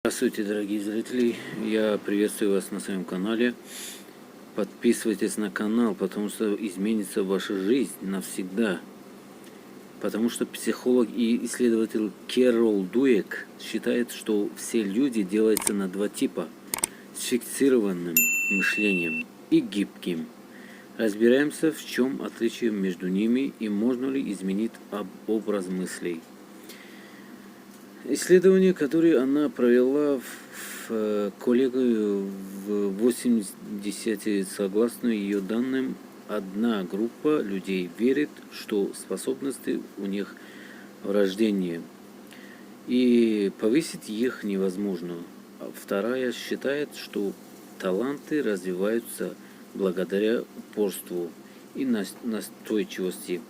Здравствуйте, дорогие зрители! Я приветствую вас на своем канале. Подписывайтесь на канал, потому что изменится ваша жизнь навсегда. Потому что психолог и исследователь Кэрол Дуэк считает, что все люди делятся на два типа: с фиксированным мышлением и гибким. Разбираемся, в чем отличие между ними и можно ли изменить образ мыслей. Исследование, которое она провела в коллегию в 80, согласно ее данным, одна группа людей верит, что способности у них врожденные, и повысить их невозможно. А вторая считает, что таланты развиваются благодаря упорству и настойчивости.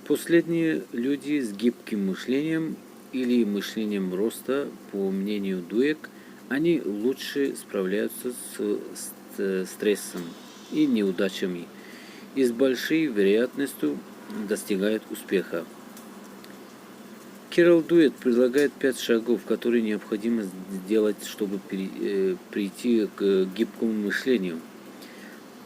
Последние люди с гибким мышлением или мышлением роста, по мнению Дуэк, они лучше справляются с стрессом и неудачами и с большей вероятностью достигают успеха. Кэрол Дуэк предлагает 5 шагов, которые необходимо сделать, чтобы прийти к гибкому мышлению.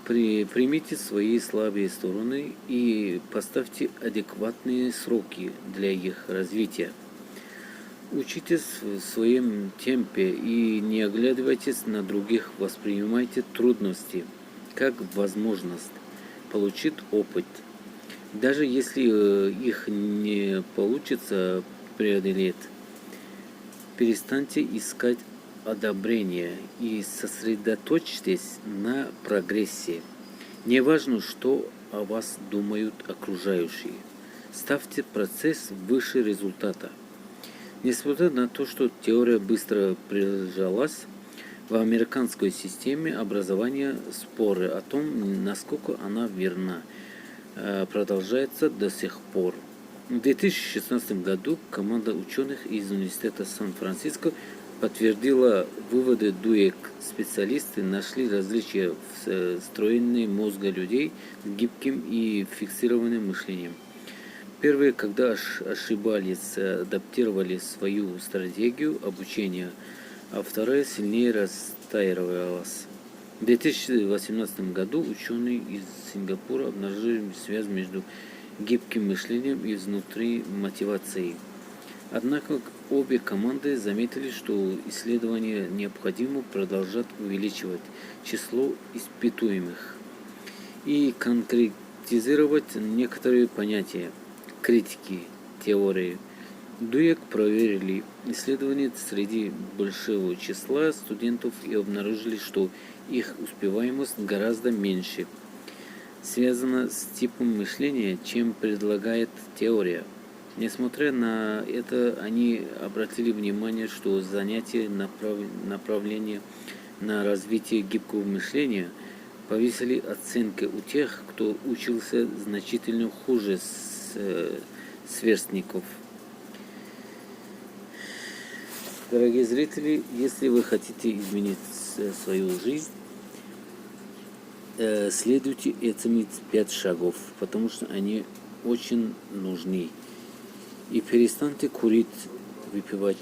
Примите свои слабые стороны и поставьте адекватные сроки для их развития. Учитесь в своем темпе и не оглядывайтесь на других, воспринимайте трудности как возможность получить опыт. Даже если их не получится преодолеть, перестаньте искать одобрения и сосредоточьтесь на прогрессе. Не важно, что о вас думают окружающие. Ставьте процесс выше результата. Несмотря на то, что теория быстро прижилась, в американской системе образования споры о том, насколько она верна, продолжаются до сих пор. В 2016 году команда ученых из Университета Сан-Франциско подтвердила выводы Дуэк. Специалисты нашли различия в строении мозга людей с гибким и фиксированным мышлением. Первые, когда ошибались, адаптировали свою стратегию обучения, а вторая сильнее расстраивалась. В 2018 году ученые из Сингапура обнаружили связь между гибким мышлением и внутренней мотивацией. Однако обе команды заметили, что исследования необходимо продолжать увеличивать число испытуемых и конкретизировать некоторые понятия. Критики теории Дуэк проверили исследования среди большого числа студентов и обнаружили, что их успеваемость гораздо меньше связана с типом мышления, чем предлагает теория. Несмотря на это, они обратили внимание, что занятия, направления на развитие гибкого мышления, повысили оценки у тех, кто учился значительно хуже сверстников. Дорогие зрители, если вы хотите изменить свою жизнь, следуйте этим 5 шагов, потому что они очень нужны. И перестаньте курить, выпивать